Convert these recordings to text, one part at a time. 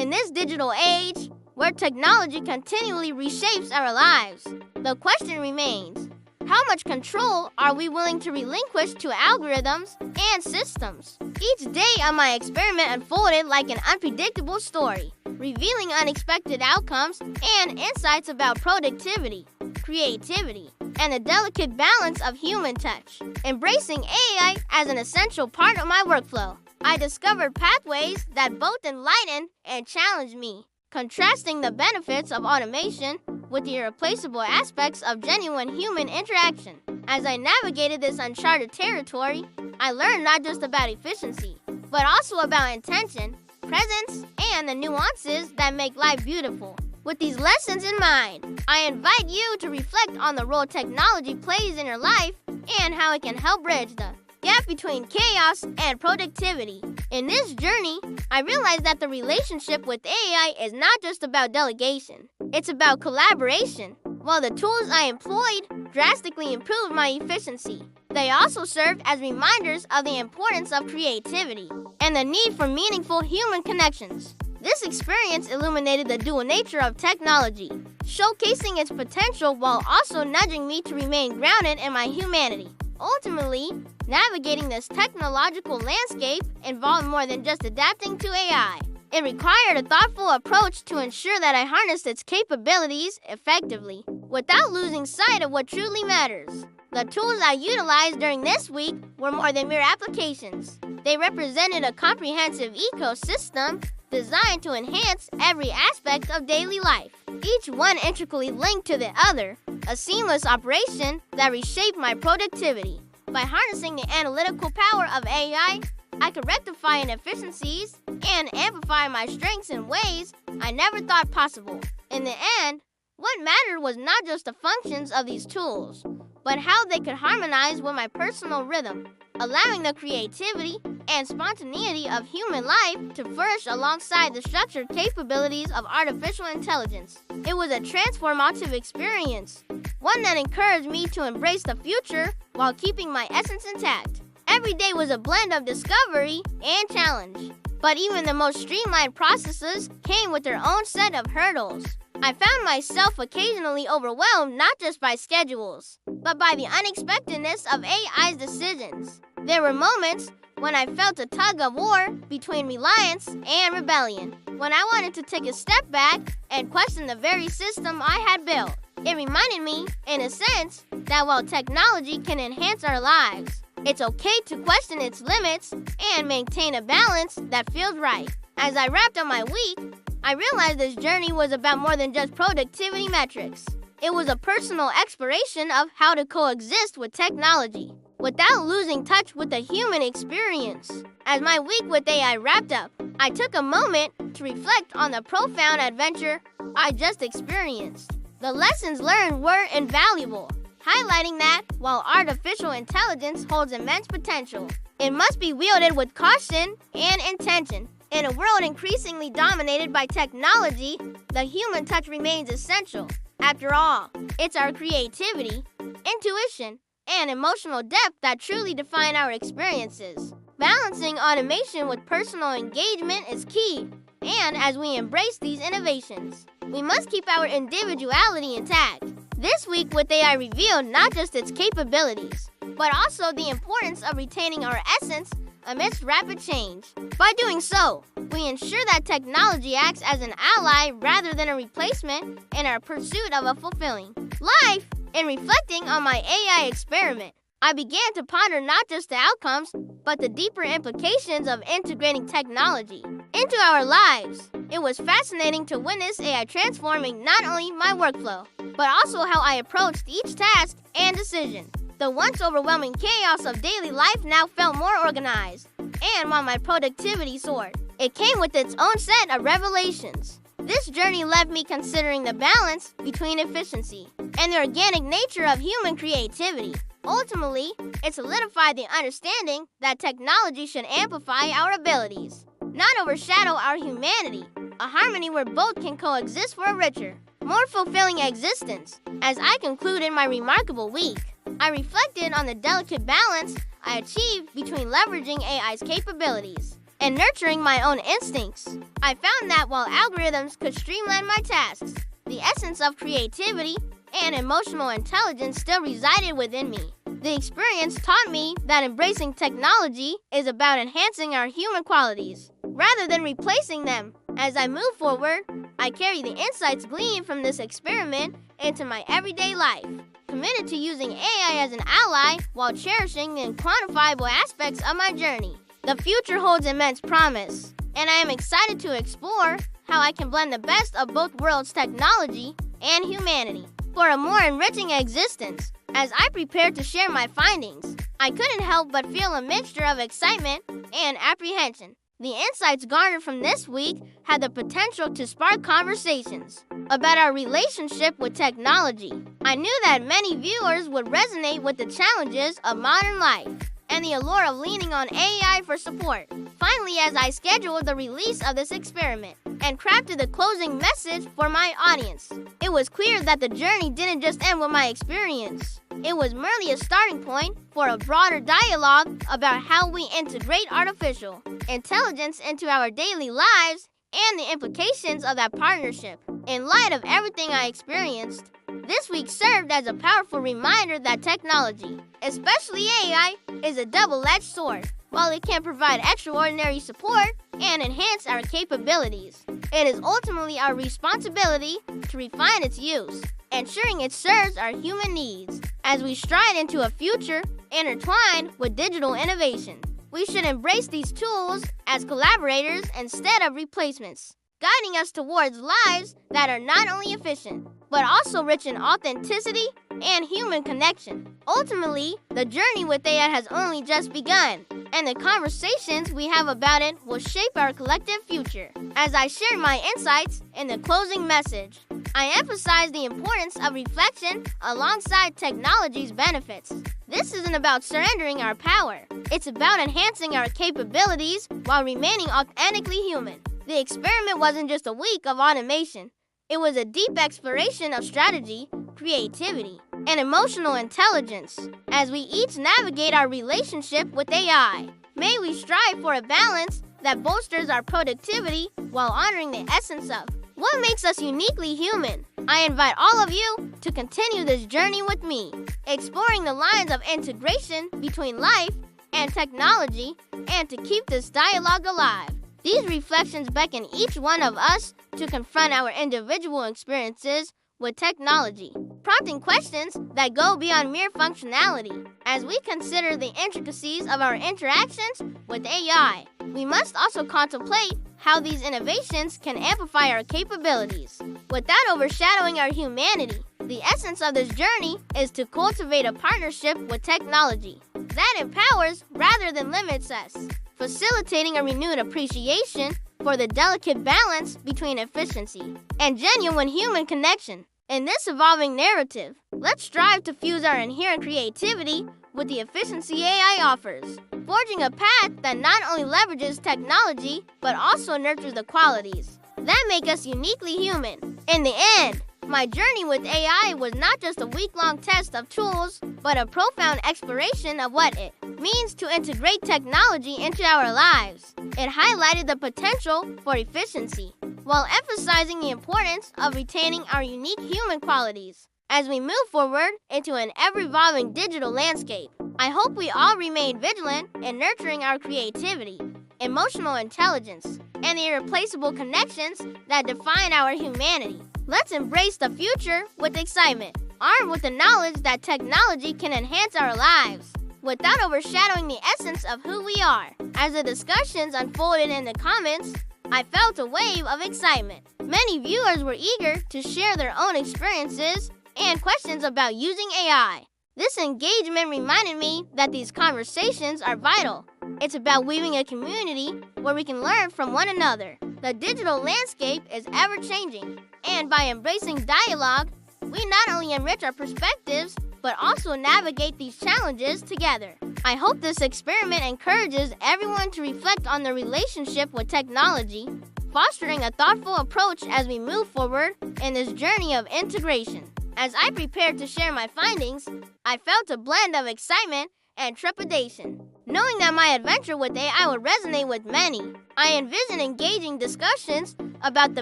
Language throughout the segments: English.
In this digital age, where technology continually reshapes our lives, the question remains, how much control are we willing to relinquish to algorithms and systems? Each day on my experiment unfolded like an unpredictable story, revealing unexpected outcomes and insights about productivity, creativity, and the delicate balance of human touch. Embracing AI as an essential part of my workflow, I discovered pathways that both enlightened and challenged me, contrasting the benefits of automation with the irreplaceable aspects of genuine human interaction. As I navigated this uncharted territory, I learned not just about efficiency, but also about intention, presence, and the nuances that make life beautiful. With these lessons in mind, I invite you to reflect on the role technology plays in your life and how it can help bridge the gap between chaos and productivity. In this journey, I realized that the relationship with AI is not just about delegation. It's about collaboration. While the tools I employed drastically improved my efficiency, they also served as reminders of the importance of creativity and the need for meaningful human connections. This experience illuminated the dual nature of technology, showcasing its potential while also nudging me to remain grounded in my humanity. Ultimately, navigating this technological landscape involved more than just adapting to AI. It required a thoughtful approach to ensure that I harnessed its capabilities effectively, without losing sight of what truly matters. The tools I utilized during this week were more than mere applications. They represented a comprehensive ecosystem designed to enhance every aspect of daily life, each one intricately linked to the other, a seamless operation that reshaped my productivity. By harnessing the analytical power of AI, I could rectify inefficiencies and amplify my strengths in ways I never thought possible. In the end, what mattered was not just the functions of these tools, but how they could harmonize with my personal rhythm, allowing the creativity and spontaneity of human life to flourish alongside the structured capabilities of artificial intelligence. It was a transformative experience, one that encouraged me to embrace the future while keeping my essence intact. Every day was a blend of discovery and challenge, but even the most streamlined processes came with their own set of hurdles. I found myself occasionally overwhelmed not just by schedules, but by the unexpectedness of AI's decisions. There were moments when I felt a tug of war between reliance and rebellion, when I wanted to take a step back and question the very system I had built. It reminded me, in a sense, that while technology can enhance our lives, it's okay to question its limits and maintain a balance that feels right. As I wrapped up my week, I realized this journey was about more than just productivity metrics. It was a personal exploration of how to coexist with technology without losing touch with the human experience. As my week with AI wrapped up, I took a moment to reflect on the profound adventure I just experienced. The lessons learned were invaluable, highlighting that while artificial intelligence holds immense potential, it must be wielded with caution and intention. In a world increasingly dominated by technology, the human touch remains essential. After all, it's our creativity, intuition, and emotional depth that truly define our experiences. Balancing automation with personal engagement is key, and as we embrace these innovations, we must keep our individuality intact. This week with AI revealed not just its capabilities, but also the importance of retaining our essence amidst rapid change. By doing so, we ensure that technology acts as an ally rather than a replacement in our pursuit of a fulfilling life. In reflecting on my AI experiment, I began to ponder not just the outcomes, but the deeper implications of integrating technology into our lives. It was fascinating to witness AI transforming not only my workflow, but also how I approached each task and decision. The once overwhelming chaos of daily life now felt more organized, and while my productivity soared, it came with its own set of revelations. This journey left me considering the balance between efficiency and the organic nature of human creativity. Ultimately, it solidified the understanding that technology should amplify our abilities, not overshadow our humanity, a harmony where both can coexist for a richer, more fulfilling existence. As I concluded my remarkable week, I reflected on the delicate balance I achieved between leveraging AI's capabilities and nurturing my own instincts. I found that while algorithms could streamline my tasks, the essence of creativity and emotional intelligence still resided within me. The experience taught me that embracing technology is about enhancing our human qualities, rather than replacing them. As I move forward, I carry the insights gleaned from this experiment into my everyday life, committed to using AI as an ally while cherishing the unquantifiable aspects of my journey. The future holds immense promise, and I am excited to explore how I can blend the best of both worlds' technology and humanity for a more enriching existence. As I prepared to share my findings, I couldn't help but feel a mixture of excitement and apprehension. The insights garnered from this week had the potential to spark conversations about our relationship with technology. I knew that many viewers would resonate with the challenges of modern life and the allure of leaning on AI for support. Finally, as I scheduled the release of this experiment and crafted the closing message for my audience, it was clear that the journey didn't just end with my experience. It was merely a starting point for a broader dialogue about how we integrate artificial intelligence into our daily lives and the implications of that partnership. In light of everything I experienced, this week served as a powerful reminder that technology, especially AI, is a double-edged sword. While it can provide extraordinary support and enhance our capabilities, it is ultimately our responsibility to refine its use, ensuring it serves our human needs. As we stride into a future intertwined with digital innovation, we should embrace these tools as collaborators instead of replacements, guiding us towards lives that are not only efficient, but also rich in authenticity and human connection. Ultimately, the journey with AI has only just begun, and the conversations we have about it will shape our collective future. As I share my insights in the closing message, I emphasize the importance of reflection alongside technology's benefits. This isn't about surrendering our power. It's about enhancing our capabilities while remaining authentically human. The experiment wasn't just a week of automation. It was a deep exploration of strategy, creativity, and emotional intelligence. As we each navigate our relationship with AI, may we strive for a balance that bolsters our productivity while honoring the essence of what makes us uniquely human. I invite all of you to continue this journey with me, exploring the lines of integration between life and technology, and to keep this dialogue alive. These reflections beckon each one of us to confront our individual experiences with technology, prompting questions that go beyond mere functionality. As we consider the intricacies of our interactions with AI, we must also contemplate how these innovations can amplify our capabilities without overshadowing our humanity. The essence of this journey is to cultivate a partnership with technology that empowers rather than limits us, facilitating a renewed appreciation for the delicate balance between efficiency and genuine human connection. In this evolving narrative, let's strive to fuse our inherent creativity with the efficiency AI offers, forging a path that not only leverages technology, but also nurtures the qualities that make us uniquely human. In the end, my journey with AI was not just a week-long test of tools, but a profound exploration of what it means to integrate technology into our lives. It highlighted the potential for efficiency, while emphasizing the importance of retaining our unique human qualities. As we move forward into an ever-evolving digital landscape, I hope we all remain vigilant in nurturing our creativity, emotional intelligence, and the irreplaceable connections that define our humanity. Let's embrace the future with excitement, armed with the knowledge that technology can enhance our lives without overshadowing the essence of who we are. As the discussions unfolded in the comments, I felt a wave of excitement. Many viewers were eager to share their own experiences and questions about using AI. This engagement reminded me that these conversations are vital. It's about weaving a community where we can learn from one another. The digital landscape is ever-changing, and by embracing dialogue, we not only enrich our perspectives, but also navigate these challenges together. I hope this experiment encourages everyone to reflect on their relationship with technology, fostering a thoughtful approach as we move forward in this journey of integration. As I prepared to share my findings, I felt a blend of excitement and trepidation. Knowing that my adventure with AI would resonate with many, I envision engaging discussions about the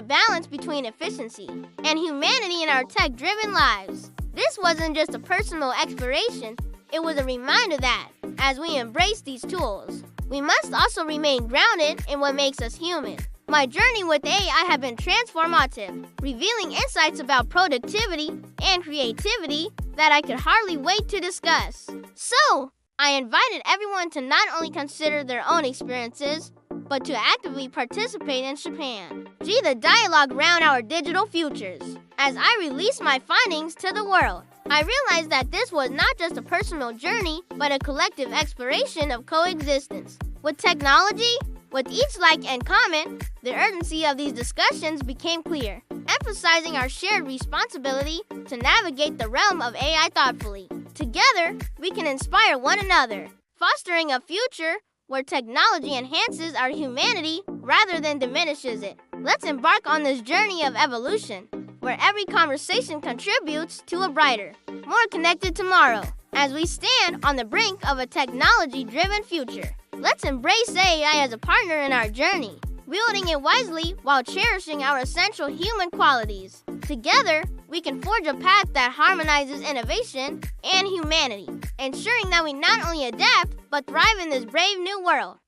balance between efficiency and humanity in our tech-driven lives. This wasn't just a personal exploration, it was a reminder that, as we embrace these tools, we must also remain grounded in what makes us human. My journey with AI has been transformative, revealing insights about productivity and creativity that I could hardly wait to discuss. So, I invited everyone to not only consider their own experiences, but to actively participate in Japan. The dialogue around our digital futures. As I released my findings to the world, I realized that this was not just a personal journey, but a collective exploration of coexistence. With technology, with each like and comment, the urgency of these discussions became clear, emphasizing our shared responsibility to navigate the realm of AI thoughtfully. Together, we can inspire one another, fostering a future where technology enhances our humanity rather than diminishes it. Let's embark on this journey of evolution, where every conversation contributes to a brighter, more connected tomorrow. As we stand on the brink of a technology-driven future, let's embrace AI as a partner in our journey, wielding it wisely while cherishing our essential human qualities. Together, we can forge a path that harmonizes innovation and humanity, ensuring that we not only adapt, but thrive in this brave new world.